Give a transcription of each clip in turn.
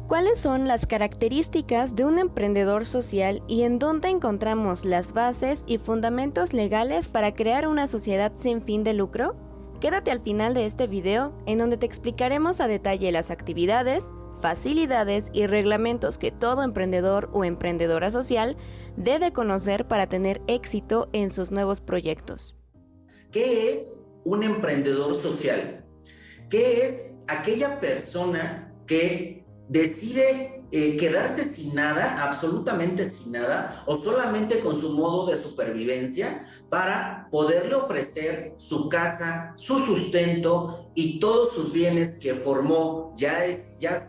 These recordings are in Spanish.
¿Cuáles son las características de un emprendedor social y en dónde encontramos las bases y fundamentos legales para crear una sociedad sin fin de lucro? Quédate al final de este video en donde te explicaremos a detalle las actividades, facilidades y reglamentos que todo emprendedor o emprendedora social debe conocer para tener éxito en sus nuevos proyectos. ¿Qué es un emprendedor social? ¿Qué es aquella persona que decide quedarse sin nada, absolutamente sin nada, o solamente con su modo de supervivencia para poderle ofrecer su casa, su sustento y todos sus bienes que formó, ya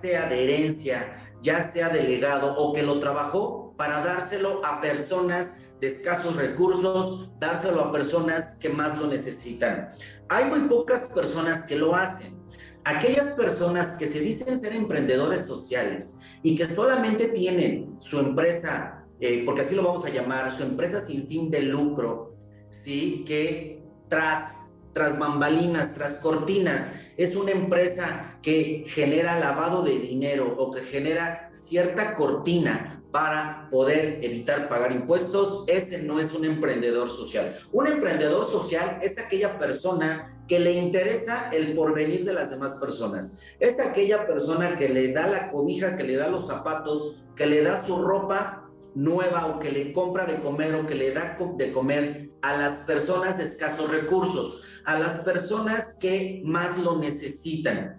sea de herencia, ya sea de legado o que lo trabajó, para dárselo a personas de escasos recursos, dárselo a personas que más lo necesitan? Hay muy pocas personas que lo hacen. Aquellas personas que se dicen ser emprendedores sociales y que solamente tienen su empresa, porque así lo vamos a llamar, su empresa sin fin de lucro, ¿sí? Que tras bambalinas, tras cortinas, es una empresa que genera lavado de dinero o que genera cierta cortina para poder evitar pagar impuestos. Ese no es un emprendedor social. Un emprendedor social es aquella persona que le interesa el porvenir de las demás personas. Es aquella persona que le da la cobija, que le da los zapatos, que le da su ropa nueva o que le compra de comer o que le da de comer a las personas de escasos recursos, a las personas que más lo necesitan.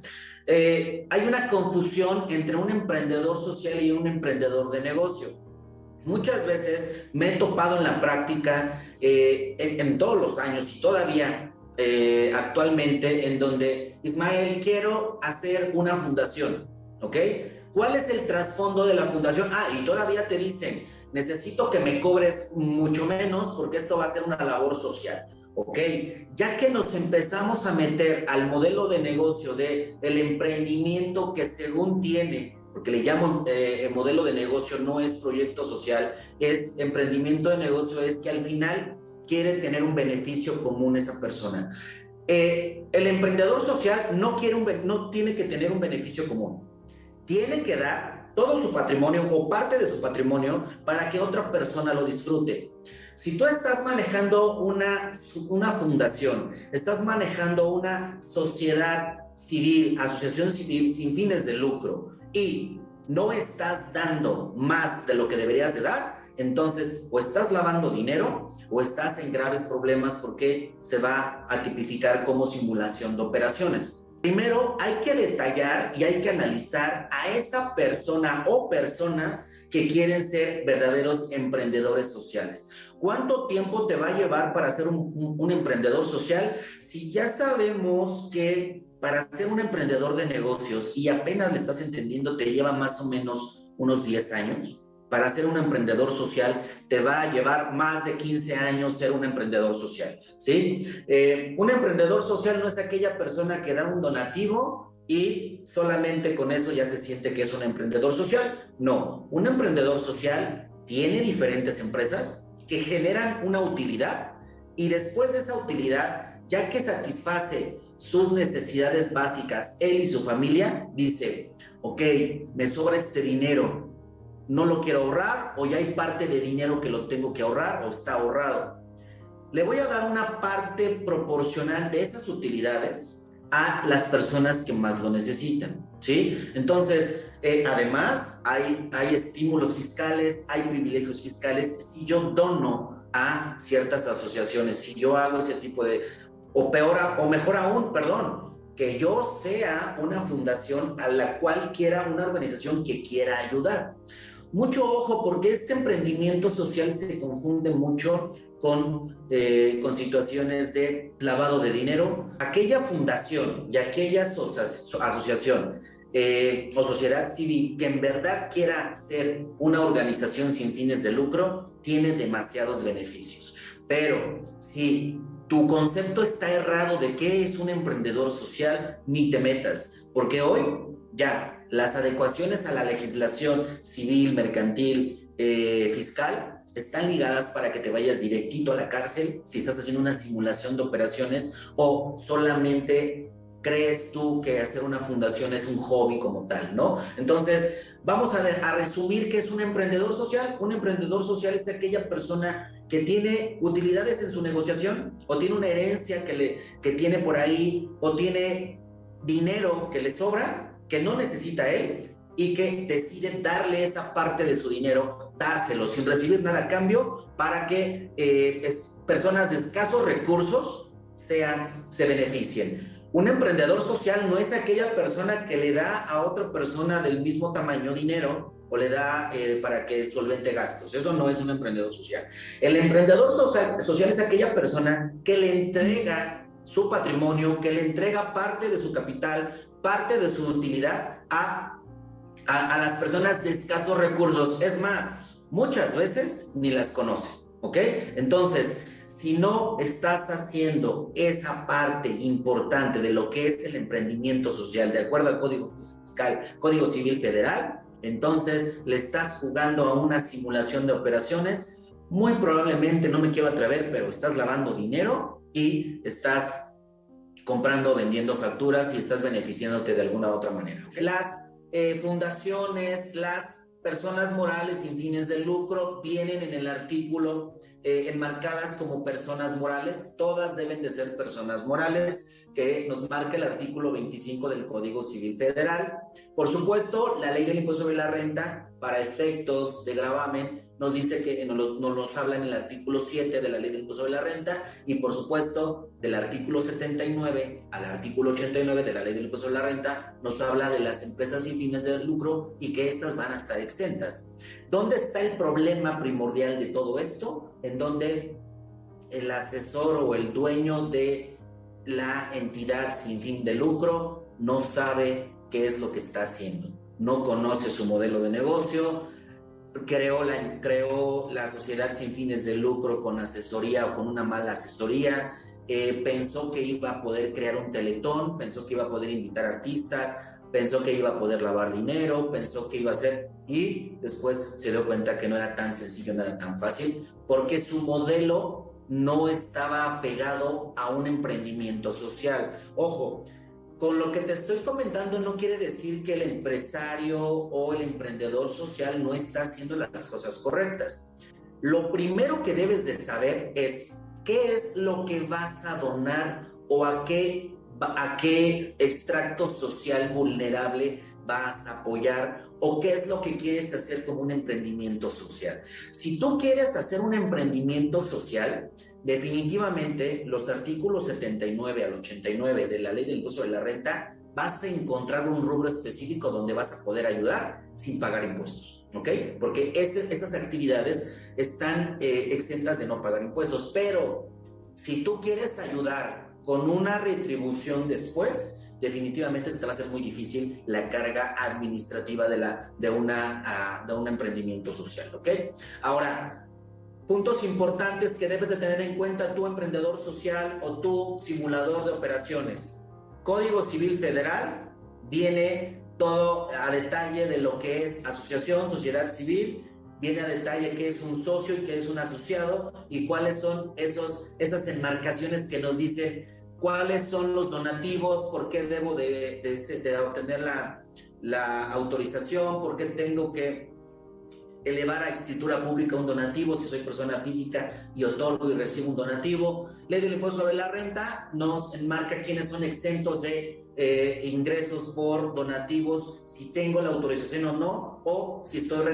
Hay una confusión entre un emprendedor social y un emprendedor de negocio. Muchas veces me he topado en la práctica, en todos los años y todavía actualmente, en donde, Ismael, quiero hacer una fundación, ¿ok? ¿Cuál es el trasfondo de la fundación? Y todavía te dicen, necesito que me cobres mucho menos porque esto va a ser una labor social. Ok, ya que nos empezamos a meter al modelo de negocio del emprendimiento que según tiene, porque le llamo modelo de negocio, no es proyecto social, es emprendimiento de negocio, es que al final quiere tener un beneficio común esa persona. El emprendedor social no tiene que tener un beneficio común, tiene que dar todo su patrimonio o parte de su patrimonio para que otra persona lo disfrute. Si tú estás manejando una fundación, estás manejando una sociedad civil, asociación civil sin fines de lucro y no estás dando más de lo que deberías de dar, entonces o estás lavando dinero o estás en graves problemas porque se va a tipificar como simulación de operaciones. Primero hay que detallar y hay que analizar a esa persona o personas que quieren ser verdaderos emprendedores sociales. ¿Cuánto tiempo te va a llevar para ser un emprendedor social? Si ya sabemos que para ser un emprendedor de negocios y apenas le estás entendiendo, te lleva más o menos unos 10 años. Para ser un emprendedor social te va a llevar más de 15 años ser un emprendedor social, ¿sí? Un emprendedor social no es aquella persona que da un donativo y solamente con eso ya se siente que es un emprendedor social. No, un emprendedor social tiene diferentes empresas que generan una utilidad y después de esa utilidad, ya que satisface sus necesidades básicas, él y su familia, dice, ok, me sobra este dinero, no lo quiero ahorrar o ya hay parte de dinero que lo tengo que ahorrar o está ahorrado. Le voy a dar una parte proporcional de esas utilidades a las personas que más lo necesitan, ¿sí? Entonces, además, hay estímulos fiscales, hay privilegios fiscales. Si yo dono a ciertas asociaciones, si yo hago ese tipo de, o mejor aún, perdón, que yo sea una fundación a la cual quiera, una organización que quiera ayudar. Mucho ojo, porque este emprendimiento social se confunde mucho con situaciones de lavado de dinero. Aquella fundación y aquella asociación o sociedad civil que en verdad quiera ser una organización sin fines de lucro tiene demasiados beneficios. Pero si tu concepto está errado de qué es un emprendedor social, ni te metas, porque hoy ya las adecuaciones a la legislación civil, mercantil, fiscal, están ligadas para que te vayas directito a la cárcel si estás haciendo una simulación de operaciones o solamente crees tú que hacer una fundación es un hobby como tal, ¿no? Entonces, vamos a resumir qué es un emprendedor social. Un emprendedor social es aquella persona que tiene utilidades en su negociación, o tiene una herencia que tiene por ahí, o tiene dinero que le sobra, que no necesita él, y que decide darle esa parte de su dinero, dárselo sin recibir nada a cambio, para que personas de escasos recursos se beneficien. Un emprendedor social no es aquella persona que le da a otra persona del mismo tamaño dinero o le da para que solvente gastos. Eso no es un emprendedor social. El emprendedor social es aquella persona que le entrega su patrimonio, que le entrega parte de su capital, parte de su utilidad a las personas de escasos recursos. Es más, muchas veces ni las conocen, ¿ok? Entonces, si no estás haciendo esa parte importante de lo que es el emprendimiento social, de acuerdo al Código Fiscal, Código Civil Federal, entonces le estás jugando a una simulación de operaciones. Muy probablemente, no me quiero atrever, pero estás lavando dinero y estás comprando, vendiendo facturas y estás beneficiándote de alguna otra manera. ¿Okay? Las fundaciones, las personas morales sin fines de lucro vienen en el artículo enmarcadas como personas morales. Todas deben de ser personas morales, que nos marca el artículo 25 del Código Civil Federal. Por supuesto, la ley del impuesto sobre la renta, para efectos de gravamen, nos dice que nos habla en el artículo 7 de la ley del impuesto sobre la renta, y por supuesto del artículo 79 al artículo 89 de la ley del impuesto sobre la renta nos habla de las empresas sin fines de lucro y que estas van a estar exentas. ¿Dónde está el problema primordial de todo esto? En donde el asesor o el dueño de la entidad sin fin de lucro no sabe qué es lo que está haciendo, no conoce su modelo de negocio, creó la sociedad sin fines de lucro con asesoría o con una mala asesoría, pensó que iba a poder crear un teletón, pensó que iba a poder invitar artistas, pensó que iba a poder lavar dinero, pensó que iba a hacer, y después se dio cuenta que no era tan sencillo, no era tan fácil, porque su modelo no estaba pegado a un emprendimiento social. Ojo, con lo que te estoy comentando no quiere decir que el empresario o el emprendedor social no está haciendo las cosas correctas. Lo primero que debes de saber es qué es lo que vas a donar o a qué extracto social vulnerable vas a apoyar, o qué es lo que quieres hacer como un emprendimiento social. Si tú quieres hacer un emprendimiento social, definitivamente los artículos 79 al 89 de la ley del impuesto de la renta, vas a encontrar un rubro específico donde vas a poder ayudar sin pagar impuestos, ¿ok? Porque esas actividades están exentas de no pagar impuestos. Pero si tú quieres ayudar con una retribución después, definitivamente se te va a hacer muy difícil la carga administrativa de un emprendimiento social, ¿ok? Ahora, puntos importantes que debes de tener en cuenta tu emprendedor social o tu simulador de operaciones. Código Civil Federal viene todo a detalle de lo que es asociación, sociedad civil, viene a detalle qué es un socio y qué es un asociado, y cuáles son esas enmarcaciones que nos dicen cuáles son los donativos, por qué debo de obtener la autorización, por qué tengo que elevar a escritura pública un donativo si soy persona física y otorgo y recibo un donativo. Ley del impuesto sobre la renta nos enmarca quiénes son exentos de ingresos por donativos, si tengo la autorización o no, o si estoy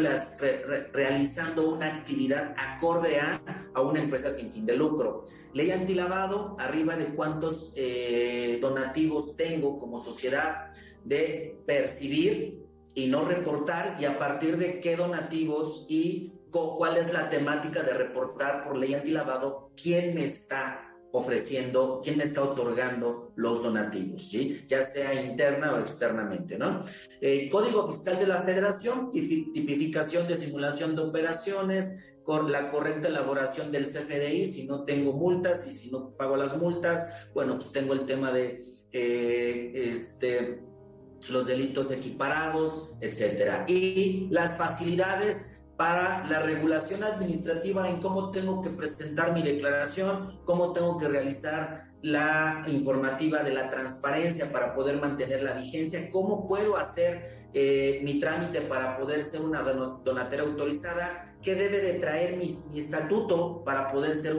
realizando una actividad acorde a una empresa sin fin de lucro. Ley antilavado, arriba de cuántos donativos tengo como sociedad de percibir y no reportar, y a partir de qué donativos y cuál es la temática de reportar por ley antilavado, quién me está ofreciendo, quién me está otorgando los donativos, ¿sí? Ya sea interna o externamente, ¿no? Código Fiscal de la Federación, tipificación de simulación de operaciones, con la correcta elaboración del CFDI, si no tengo multas y si no pago las multas, bueno, pues tengo el tema de los delitos equiparados, etcétera. Y las facilidades para la regulación administrativa en cómo tengo que presentar mi declaración, cómo tengo que realizar la informativa de la transparencia para poder mantener la vigencia, cómo puedo hacer mi trámite para poder ser una donatera autorizada, qué debe de traer mi estatuto para poder ser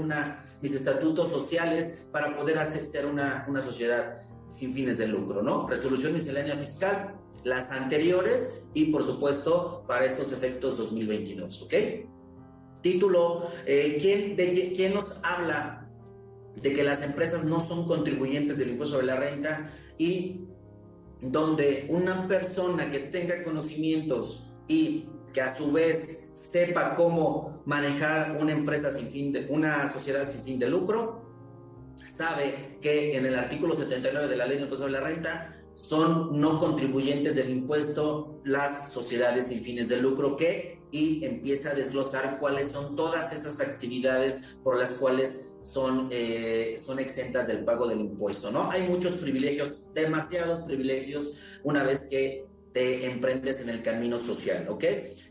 mis estatutos sociales para poder ser una sociedad sin fines de lucro, ¿no? Resolución miscelánea fiscal, las anteriores y por supuesto para estos efectos 2022, ¿ok? Título, ¿quién nos habla de que las empresas no son contribuyentes del impuesto sobre la renta y donde una persona que tenga conocimientos y que a su vez sepa cómo manejar una sociedad sin fin de lucro, sabe que en el artículo 79 de la Ley del Impuesto sobre la Renta son no contribuyentes del impuesto las sociedades sin fines de lucro y empieza a desglosar cuáles son todas esas actividades por las cuales son exentas del pago del impuesto, ¿no? Hay muchos privilegios, demasiados privilegios una vez que te emprendes en el camino social, ¿ok?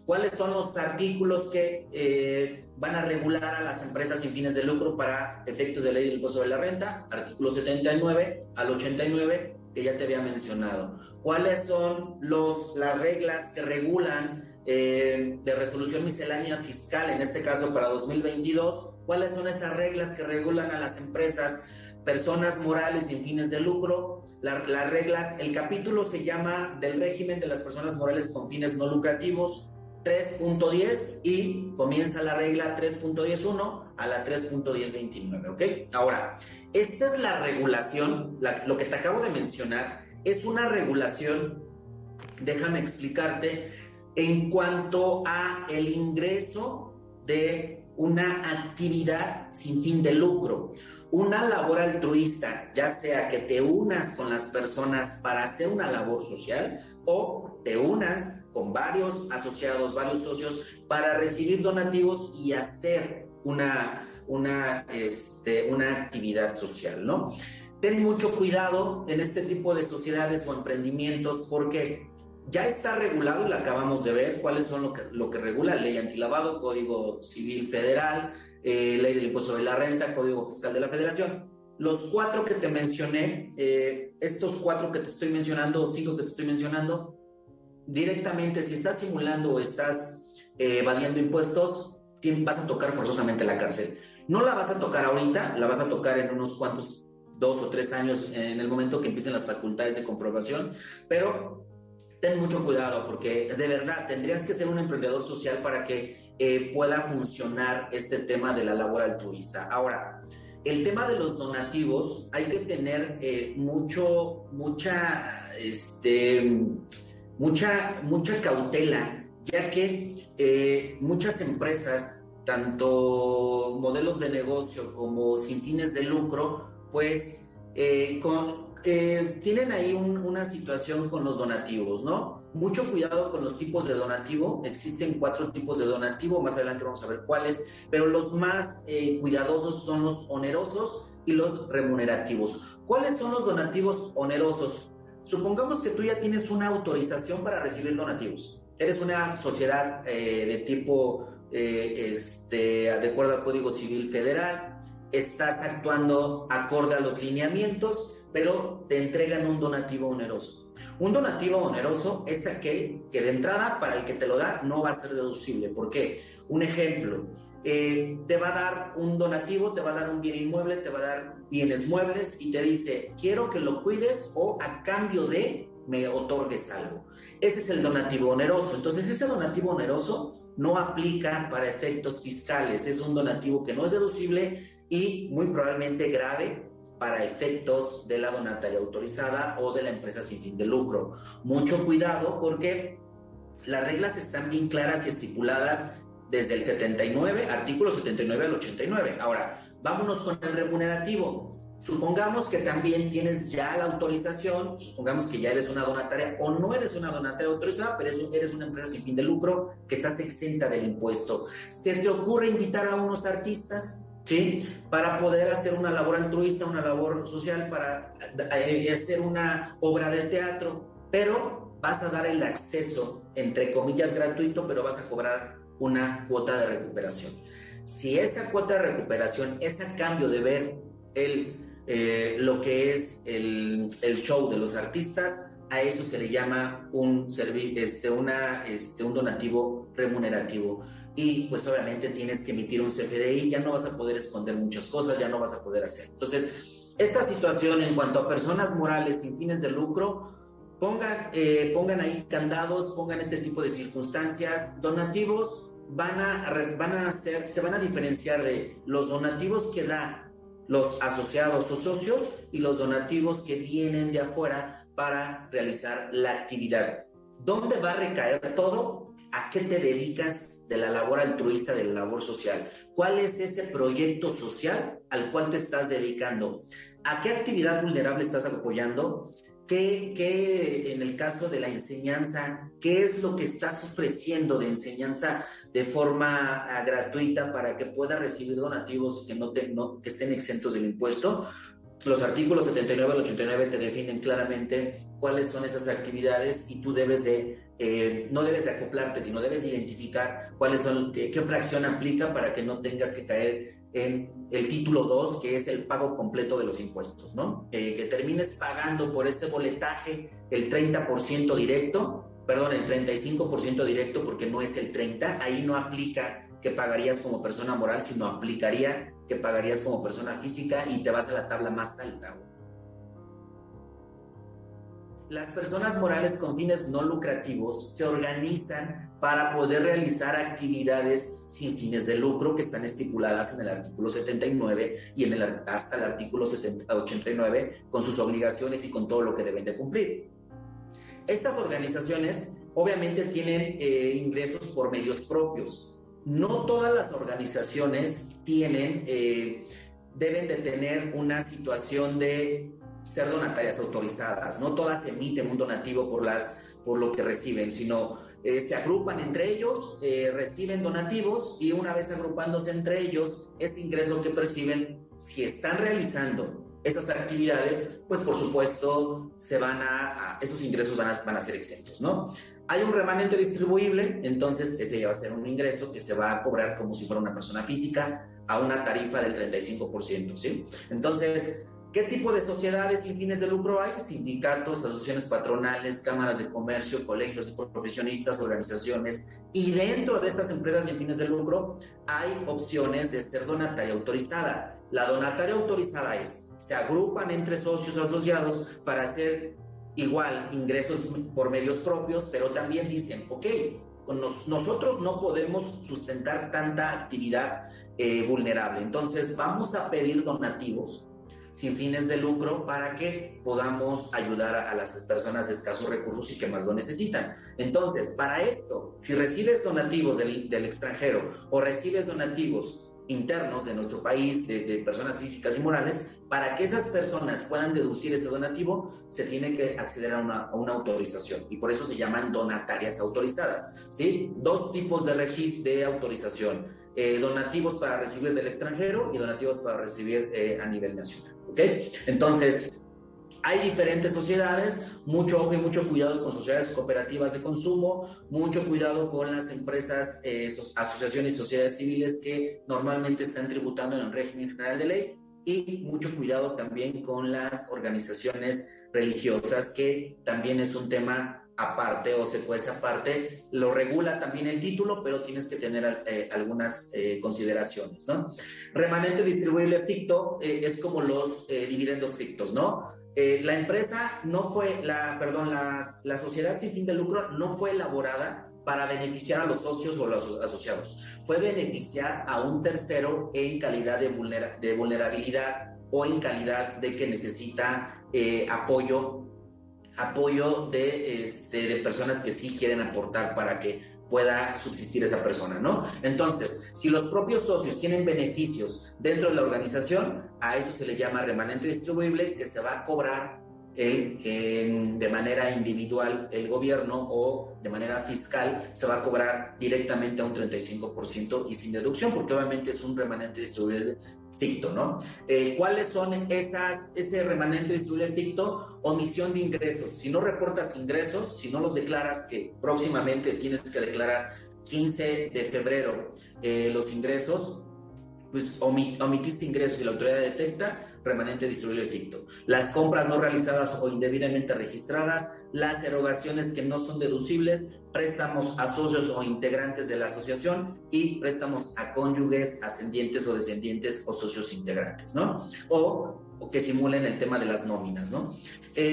¿Cuáles son los artículos que van a regular a las empresas sin fines de lucro para efectos de ley del impuesto sobre la renta? Artículo 79 al 89, que ya te había mencionado. ¿Cuáles son las reglas que regulan de resolución miscelánea fiscal, en este caso para 2022? ¿Cuáles son esas reglas que regulan a las empresas, personas morales sin fines de lucro? Las reglas, el capítulo se llama del régimen de las personas morales con fines no lucrativos 3.10 y comienza la regla 3.10.1 a la 3.10.29, ¿ok? Ahora, esta es la regulación, lo que te acabo de mencionar es una regulación, déjame explicarte, en cuanto a el ingreso de una actividad sin fin de lucro. Una labor altruista, ya sea que te unas con las personas para hacer una labor social o te unas con varios asociados, varios socios para recibir donativos y hacer una actividad social, ¿no? Ten mucho cuidado en este tipo de sociedades o emprendimientos porque ya está regulado y lo acabamos de ver, cuáles son lo que regula: ley antilavado, Código Civil Federal, ley del impuesto sobre la renta, Código Fiscal de la Federación. Los 4 que te mencioné, estos 4 que te estoy mencionando, o 5 que te estoy mencionando, directamente si estás simulando o estás evadiendo impuestos, vas a tocar forzosamente la cárcel. No la vas a tocar ahorita, la vas a tocar en unos cuantos 2 o 3 años, en el momento que empiecen las facultades de comprobación, pero ten mucho cuidado porque de verdad tendrías que ser un emprendedor social para que pueda funcionar este tema de la labor altruista. Ahora, el tema de los donativos, hay que tener mucha cautela, ya que muchas empresas, tanto modelos de negocio como sin fines de lucro, pues tienen ahí una situación con los donativos, ¿no? Mucho cuidado con los tipos de donativo. Existen 4 tipos de donativo, más adelante vamos a ver cuáles, pero los más cuidadosos son los onerosos y los remunerativos. ¿Cuáles son los donativos onerosos? Supongamos que tú ya tienes una autorización para recibir donativos. Eres una sociedad de tipo, de acuerdo al Código Civil Federal, estás actuando acorde a los lineamientos, pero te entregan un donativo oneroso. Un donativo oneroso es aquel que de entrada, para el que te lo da, no va a ser deducible. ¿Por qué? Un ejemplo, te va a dar un donativo, te va a dar un bien inmueble, te va a dar bienes muebles y te dice, quiero que lo cuides o a cambio de me otorgues algo. Ese es el donativo oneroso. Entonces, ese donativo oneroso no aplica para efectos fiscales. Es un donativo que no es deducible y muy probablemente grave para efectos de la donataria autorizada o de la empresa sin fin de lucro. Mucho cuidado porque las reglas están bien claras y estipuladas desde el 79, artículo 79 al 89. Ahora, vámonos con el remunerativo. Supongamos que también tienes ya la autorización, supongamos que ya eres una donataria o no eres una donataria autorizada, pero eres una empresa sin fin de lucro que estás exenta del impuesto. ¿Se te ocurre invitar a unos artistas? ¿Sí? Para poder hacer una labor altruista, una labor social, para hacer una obra de teatro, pero vas a dar el acceso, entre comillas, gratuito, pero vas a cobrar una cuota de recuperación. Si esa cuota de recuperación es a cambio de ver el lo que es el show de los artistas, a eso se le llama un donativo remunerativo. Y pues obviamente tienes que emitir un CFDI, ya no vas a poder esconder muchas cosas, ya no vas a poder hacer. Entonces, esta situación en cuanto a personas morales sin fines de lucro, pongan ahí candados, pongan este tipo de circunstancias. Donativos se van a diferenciar de los donativos que da los asociados o socios y los donativos que vienen de afuera para realizar la actividad. ¿Dónde va a recaer todo? ¿A qué te dedicas de la labor altruista, de la labor social? ¿Cuál es ese proyecto social al cual te estás dedicando? ¿A qué actividad vulnerable estás apoyando? ¿Qué en el caso de la enseñanza, qué es lo que estás ofreciendo de enseñanza de forma gratuita para que puedas recibir donativos que estén exentos del impuesto? Los artículos 79 al 89 te definen claramente cuáles son esas actividades y tú no debes de acoplarte, sino debes de identificar qué fracción aplica para que no tengas que caer en el título 2, que es el pago completo de los impuestos, ¿no? Que termines pagando por ese boletaje el 30% directo, perdón, el 35% directo, porque no es el 30%, ahí no aplica que pagarías como persona moral, sino aplicaría que pagarías como persona física y te vas a la tabla más alta. Las personas morales con fines no lucrativos se organizan para poder realizar actividades sin fines de lucro que están estipuladas en el artículo 79 y hasta el artículo 89 con sus obligaciones y con todo lo que deben de cumplir. Estas organizaciones obviamente tienen ingresos por medios propios. No todas las organizaciones deben de tener una situación de ser donatarias autorizadas. No todas emiten un donativo por lo que reciben, sino se agrupan entre ellos, reciben donativos y una vez agrupándose entre ellos, ese ingreso que perciben, si están realizando esas actividades, pues por supuesto esos ingresos van a ser exentos, ¿no? Hay un remanente distribuible, entonces ese ya va a ser un ingreso que se va a cobrar como si fuera una persona física a una tarifa del 35%, ¿sí? Entonces, ¿qué tipo de sociedades sin fines de lucro hay? Sindicatos, asociaciones patronales, cámaras de comercio, colegios de profesionistas, organizaciones. Y dentro de estas empresas sin fines de lucro hay opciones de ser donataria autorizada. La donataria autorizada se agrupan entre socios o asociados para hacer igual ingresos por medios propios, pero también dicen, ok, nosotros no podemos sustentar tanta actividad vulnerable, entonces vamos a pedir donativos sin fines de lucro para que podamos ayudar a las personas de escasos recursos y que más lo necesitan. Entonces, para esto, si recibes donativos del extranjero o recibes donativos internos de nuestro país, de personas físicas y morales, para que esas personas puedan deducir ese donativo, se tiene que acceder a una autorización, y por eso se llaman donatarias autorizadas, ¿sí? Dos tipos de autorización, donativos para recibir del extranjero y donativos para recibir a nivel nacional, ¿ok? Entonces, hay diferentes sociedades, mucho ojo y mucho cuidado con sociedades cooperativas de consumo, mucho cuidado con las empresas, asociaciones y sociedades civiles que normalmente están tributando en el régimen general de ley, y mucho cuidado también con las organizaciones religiosas, que también es un tema aparte o se cuece aparte, lo regula también el título, pero tienes que tener algunas consideraciones, ¿no? Remanente distribuible ficto es como los dividendos fictos, ¿no? La empresa la sociedad sin fin de lucro no fue elaborada para beneficiar a los socios o los asociados, fue beneficiar a un tercero en calidad de vulnerabilidad o en calidad de que necesita apoyo de personas que sí quieren aportar para que pueda subsistir esa persona, ¿no? Entonces, si los propios socios tienen beneficios dentro de la organización, a eso se le llama remanente distribuible, que se va a cobrar de manera individual el gobierno, o de manera fiscal se va a cobrar directamente a un 35% y sin deducción, porque obviamente es un remanente distribuible ficto, ¿no? ¿Cuáles son ese remanente distribuible ficto? Omisión de ingresos. Si no reportas ingresos, si no los declaras, que próximamente tienes que declarar 15 de febrero los ingresos, pues omitiste ingresos y la autoridad detecta, remanente distribuible ficto. Las compras no realizadas o indebidamente registradas, las erogaciones que no son deducibles, préstamos a socios o integrantes de la asociación y préstamos a cónyuges, ascendientes o descendientes o socios integrantes, ¿no? O que simulen el tema de las nóminas, ¿no?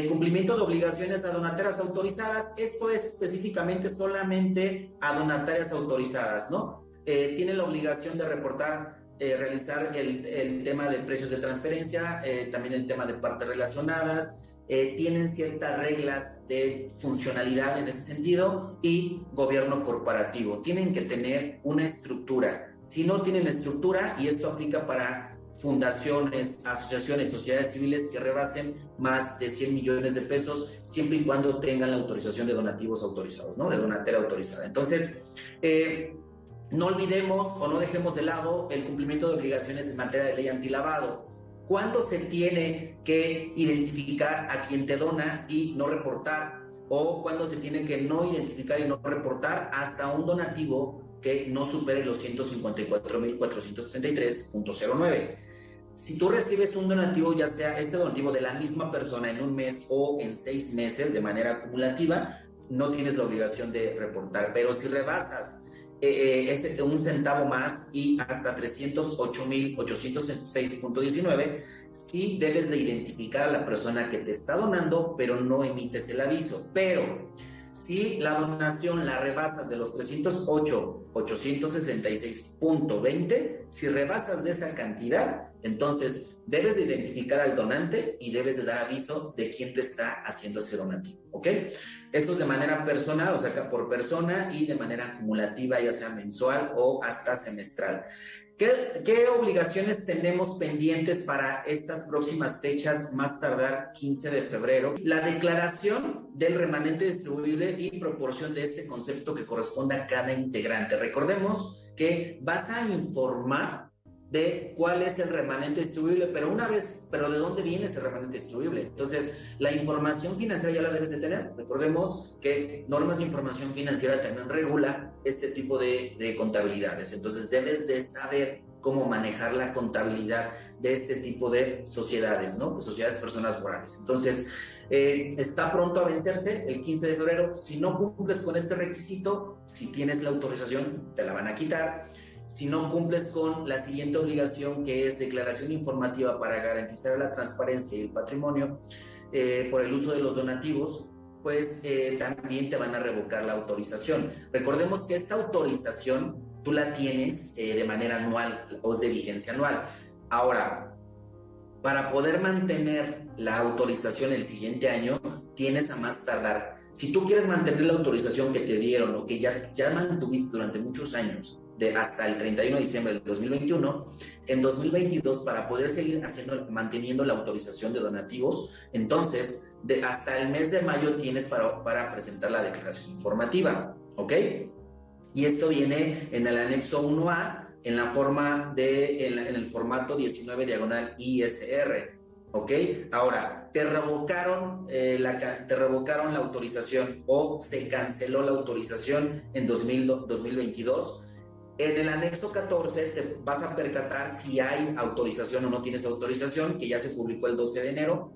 Cumplimiento de obligaciones a donatarias autorizadas, esto es específicamente solamente a donatarias autorizadas, ¿no? Tienen la obligación de reportar, realizar el tema de precios de transferencia, también el tema de partes relacionadas, tienen ciertas reglas de funcionalidad en ese sentido y gobierno corporativo. Tienen que tener una estructura. Si no tienen estructura, y esto aplica para fundaciones, asociaciones, sociedades civiles que rebasen más de 100 millones de pesos, siempre y cuando tengan la autorización de donativos autorizados, ¿no? De donatera autorizada. Entonces, no olvidemos o no dejemos de lado el cumplimiento de obligaciones en materia de ley antilavado. ¿Cuándo se tiene que identificar a quien te dona y no reportar? ¿O cuándo se tiene que no identificar y no reportar hasta un donativo que no supere los 154.433.09? Si tú recibes un donativo, ya sea este donativo de la misma persona en un mes o en 6 meses de manera acumulativa, no tienes la obligación de reportar. Pero si rebasas un centavo más y hasta 308.806.19, sí debes de identificar a la persona que te está donando, pero no emites el aviso. Pero si la donación la rebasas de los 308.866.20, si rebasas de esa cantidad, entonces debes de identificar al donante y debes de dar aviso de quién te está haciendo ese donativo, ¿ok? Esto es de manera personal, o sea, por persona, y de manera acumulativa, ya sea mensual o hasta semestral. ¿Qué obligaciones tenemos pendientes para estas próximas fechas, más tardar 15 de febrero? La declaración del remanente distribuible y proporción de este concepto que corresponde a cada integrante. Recordemos que vas a informar de cuál es el remanente distribuible, pero ¿de dónde viene ese remanente distribuible? Entonces, la información financiera ya la debes de tener. Recordemos que normas de información financiera también regula este tipo de contabilidades. Entonces, debes de saber cómo manejar la contabilidad de este tipo de sociedades, ¿no? Pues sociedades, personas morales. Entonces, está pronto a vencerse el 15 de febrero. Si no cumples con este requisito, si tienes la autorización, te la van a quitar. Si no cumples con la siguiente obligación, que es declaración informativa para garantizar la transparencia y el patrimonio por el uso de los donativos, pues también te van a revocar la autorización. Recordemos que esta autorización tú la tienes de manera anual o es de vigencia anual. Ahora, para poder mantener la autorización el siguiente año, tienes a más tardar. Si tú quieres mantener la autorización que te dieron o que ya mantuviste durante muchos años, hasta el 31 de diciembre del 2021, en 2022, para poder seguir manteniendo la autorización de donativos, entonces, hasta el mes de mayo tienes para presentar la declaración informativa, ¿ok? Y esto viene en el anexo 1A, en el formato 19/ISR, ¿ok? Ahora, te revocaron la autorización o se canceló la autorización en 2022. En el anexo 14 te vas a percatar si hay autorización o no tienes autorización, que ya se publicó el 12 de enero.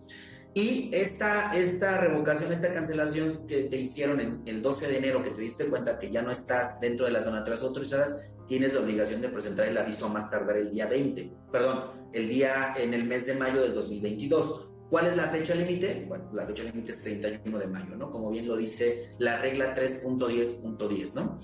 Y esta revocación, esta cancelación que te hicieron el 12 de enero, que te diste cuenta que ya no estás dentro de las donatorias autorizadas, tienes la obligación de presentar el aviso a más tardar el mes de mayo del 2022. ¿Cuál es la fecha límite? Bueno, la fecha límite es 31 de mayo, ¿no? Como bien lo dice la regla 3.10.10, ¿no?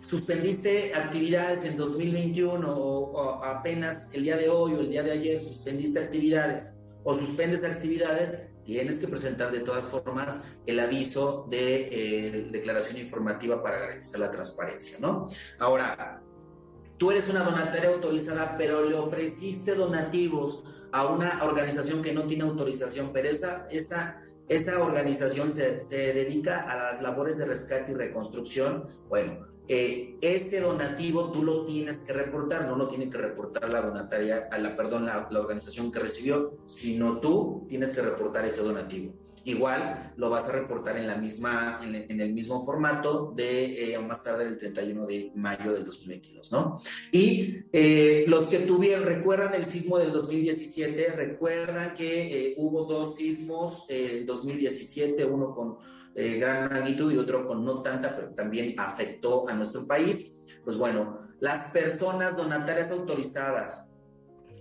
Suspendiste actividades en 2021 o apenas el día de hoy o el día de ayer suspendiste actividades o suspendes actividades, tienes que presentar de todas formas el aviso de declaración informativa para garantizar la transparencia, ¿no? Ahora, tú eres una donataria autorizada, pero le ofreciste donativos a una organización que no tiene autorización, pero esa organización se dedica a las labores de rescate y reconstrucción. Bueno, ese donativo tú lo tienes que reportar, no lo tiene que reportar la donataria, la organización que recibió, sino tú tienes que reportar ese donativo. igual lo vas a reportar en el mismo formato de más tarde el 31 de mayo del 2022, ¿no? Y los que recuerdan el sismo del 2017, recuerdan que hubo 2 sismos en 2017, uno con gran magnitud y otro con no tanta, pero también afectó a nuestro país. Pues bueno, las personas donatarias autorizadas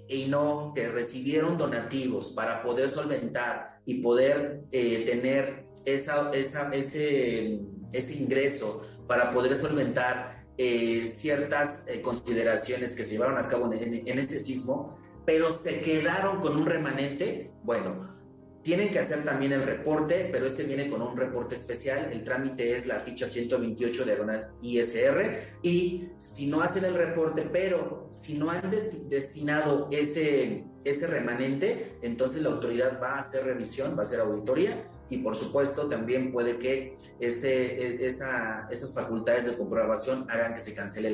y no que recibieron donativos para poder solventar y poder tener ese ingreso para poder solventar ciertas consideraciones que se llevaron a cabo en este sismo, pero se quedaron con un remanente. Bueno, tienen que hacer también el reporte, pero este viene con un reporte especial. El trámite es la ficha 128 diagonal ISR, y si no hacen el reporte, pero si no han destinado ese remanente, entonces la autoridad va a hacer revisión, va a hacer auditoría, y por supuesto también puede que esas facultades de comprobación hagan que se cancele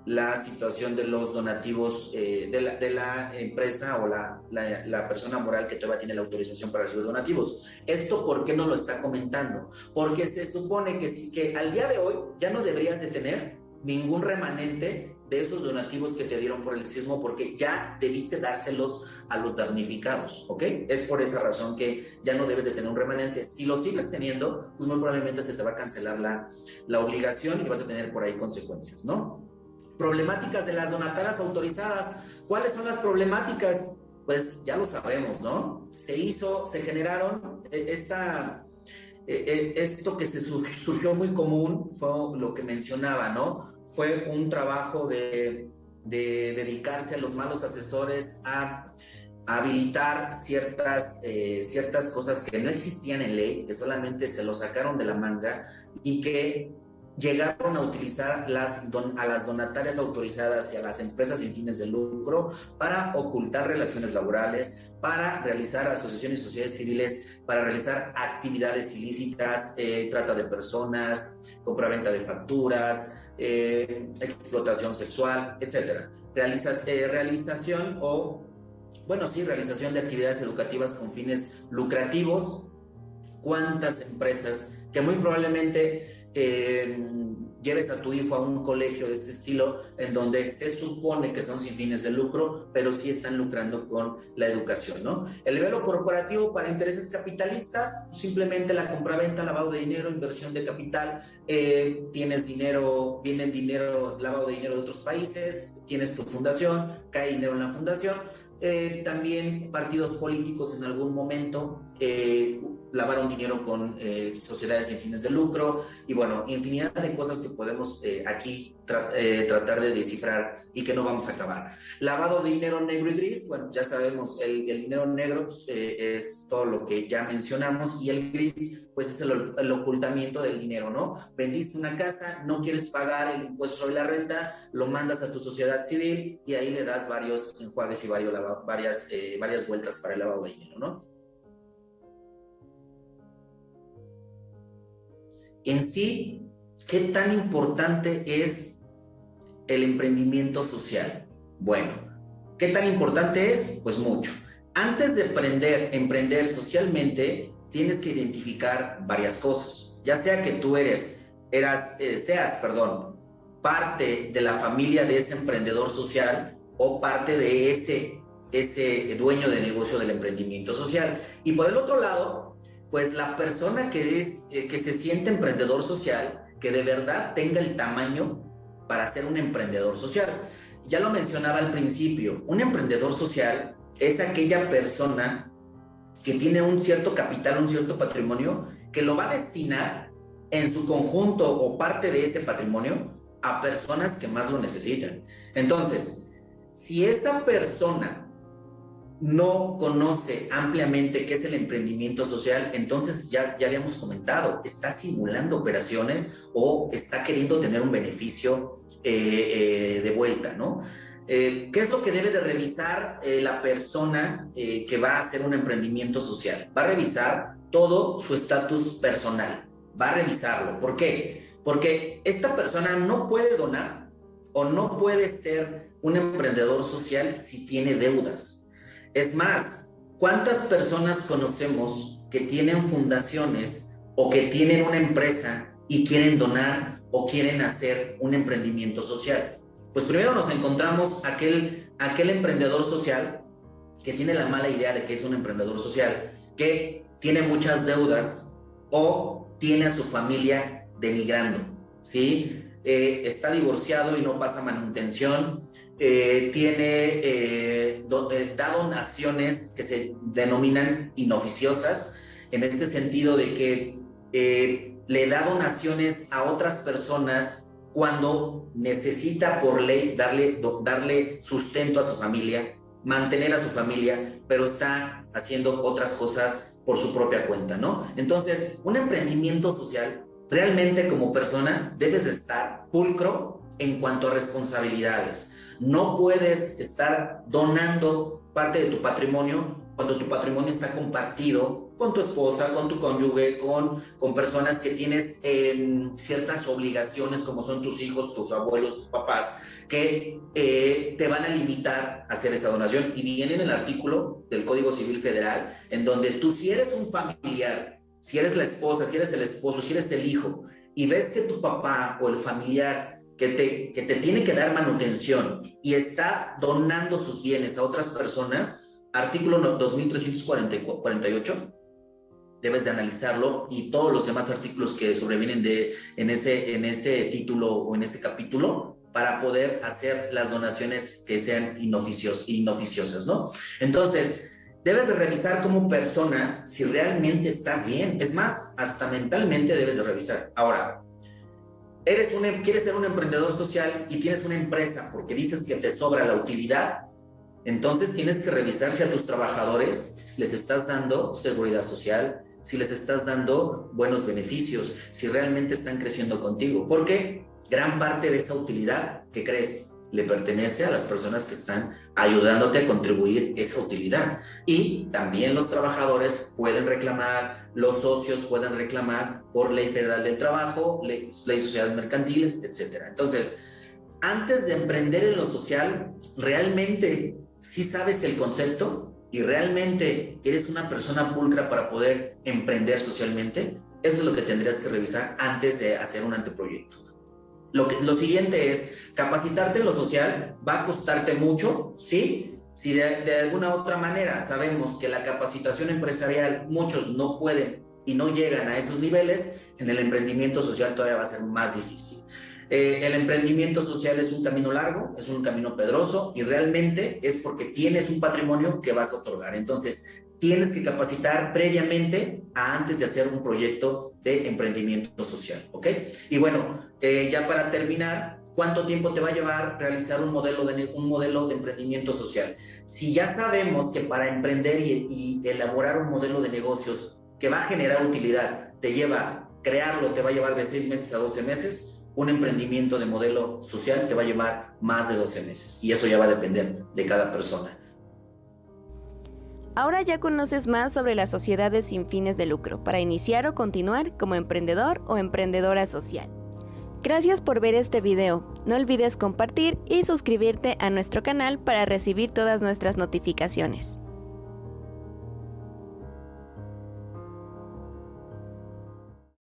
la situación de los donativos de la empresa o la persona moral que todavía tiene la autorización para recibir donativos. ¿Esto por qué no lo está comentando? Porque se supone que al día de hoy ya no deberías de tener ningún remanente de esos donativos que te dieron por el sismo, porque ya debiste dárselos a los damnificados, ¿ok? Es por esa razón que ya no debes de tener un remanente. Si lo sigues teniendo, pues muy probablemente se te va a cancelar la obligación y vas a tener por ahí consecuencias, ¿no? Problemáticas de las donatarias autorizadas. ¿Cuáles son las problemáticas? Pues ya lo sabemos, ¿no? Se generaron esto que surgió muy común, fue lo que mencionaba, ¿no? Fue un trabajo de dedicarse a los malos asesores a habilitar ciertas cosas que no existían en ley, que solamente se lo sacaron de la manga y que llegaron a utilizar a las donatarias autorizadas y a las empresas sin fines de lucro para ocultar relaciones laborales, para realizar asociaciones y sociedades civiles, para realizar actividades ilícitas, trata de personas, compraventa de facturas, explotación sexual, etc. Realización de actividades educativas con fines lucrativos. ¿Cuántas empresas que muy probablemente lleves a tu hijo a un colegio de este estilo en donde se supone que son sin fines de lucro, pero sí están lucrando con la educación, ¿no? El velo corporativo para intereses capitalistas, simplemente la compraventa, lavado de dinero, inversión de capital, tienes dinero, viene dinero, lavado de dinero de otros países, tienes tu fundación, cae dinero en la fundación. También partidos políticos en algún momento lavaron dinero con sociedades sin fines de lucro, y bueno, infinidad de cosas que podemos aquí tratar de descifrar y que no vamos a acabar. Lavado de dinero negro y gris, bueno, ya sabemos, el dinero negro es todo lo que ya mencionamos, y el gris pues es el ocultamiento del dinero, ¿no? Vendiste una casa, no quieres pagar el impuesto sobre la renta, lo mandas a tu sociedad civil y ahí le das varios enjuagues y varias vueltas para el lavado de dinero, ¿no? En sí, ¿qué tan importante es el emprendimiento social? Bueno, ¿qué tan importante es? Pues mucho. Antes de emprender socialmente, tienes que identificar varias cosas. Ya sea que tú seas parte de la familia de ese emprendedor social o parte de ese dueño de negocio del emprendimiento social. Y por el otro lado, pues la persona que se siente emprendedor social, que de verdad tenga el tamaño para ser un emprendedor social. Ya lo mencionaba al principio, un emprendedor social es aquella persona que tiene un cierto capital, un cierto patrimonio, que lo va a destinar en su conjunto o parte de ese patrimonio a personas que más lo necesitan. Entonces, si esa persona no conoce ampliamente qué es el emprendimiento social, entonces ya habíamos comentado, está simulando operaciones o está queriendo tener un beneficio de vuelta, ¿no? ¿Qué es lo que debe de revisar la persona que va a hacer un emprendimiento social? Va a revisar todo su estatus personal, va a revisarlo. ¿Por qué? Porque esta persona no puede donar o no puede ser un emprendedor social si tiene deudas. Es más, ¿cuántas personas conocemos que tienen fundaciones o que tienen una empresa y quieren donar o quieren hacer un emprendimiento social? Pues primero nos encontramos aquel emprendedor social que tiene la mala idea de que es un emprendedor social, que tiene muchas deudas o tiene a su familia denigrando, ¿sí? Está divorciado y no pasa manutención, da donaciones que se denominan inoficiosas, en este sentido de que le da donaciones a otras personas cuando necesita por ley darle sustento a su familia, mantener a su familia, pero está haciendo otras cosas por su propia cuenta, ¿no? Entonces, un emprendimiento social, realmente como persona, debes de estar pulcro en cuanto a responsabilidades. No puedes estar donando parte de tu patrimonio cuando tu patrimonio está compartido con tu esposa, con tu cónyuge, con personas que tienes ciertas obligaciones, como son tus hijos, tus abuelos, tus papás, que te van a limitar a hacer esa donación. Y viene en el artículo del Código Civil Federal, en donde tú, si eres un familiar, si eres la esposa, si eres el esposo, si eres el hijo, y ves que tu papá o el familiar que te tiene que dar manutención y está donando sus bienes a otras personas, artículo 2348, debes de analizarlo, y todos los demás artículos que sobrevienen en ese título o en ese capítulo, para poder hacer las donaciones que sean inoficiosas, ¿no? Entonces, debes de revisar como persona si realmente estás bien. Es más, hasta mentalmente debes de revisar. Ahora, quieres ser un emprendedor social y tienes una empresa porque dices que te sobra la utilidad, entonces tienes que revisar si a tus trabajadores les estás dando seguridad social, si les estás dando buenos beneficios, si realmente están creciendo contigo, porque gran parte de esa utilidad, ¿qué crees?, le pertenece a las personas que están ayudándote a contribuir esa utilidad. Y también los trabajadores pueden reclamar, los socios pueden reclamar por Ley Federal del Trabajo, ley de sociedades mercantiles, etc. Entonces, antes de emprender en lo social, ¿realmente sí sabes el concepto? ¿Y realmente eres una persona pulcra para poder emprender socialmente? Eso es lo que tendrías que revisar antes de hacer un anteproyecto. Lo siguiente es, capacitarte en lo social va a costarte mucho, ¿sí? Si de alguna otra manera sabemos que la capacitación empresarial muchos no pueden y no llegan a esos niveles, en el emprendimiento social todavía va a ser más difícil. El emprendimiento social es un camino largo, es un camino pedroso, y realmente es porque tienes un patrimonio que vas a otorgar. Entonces, tienes que capacitar previamente antes de hacer un proyecto de emprendimiento social, ¿ok? Y bueno, ya para terminar, ¿cuánto tiempo te va a llevar realizar un modelo de emprendimiento social? Si ya sabemos que para emprender y elaborar un modelo de negocios que va a generar utilidad, te va a llevar de 6 meses a 12 meses, un emprendimiento de modelo social te va a llevar más de 12 meses. Y eso ya va a depender de cada persona. Ahora ya conoces más sobre las sociedades sin fines de lucro para iniciar o continuar como emprendedor o emprendedora social. Gracias por ver este video. No olvides compartir y suscribirte a nuestro canal para recibir todas nuestras notificaciones.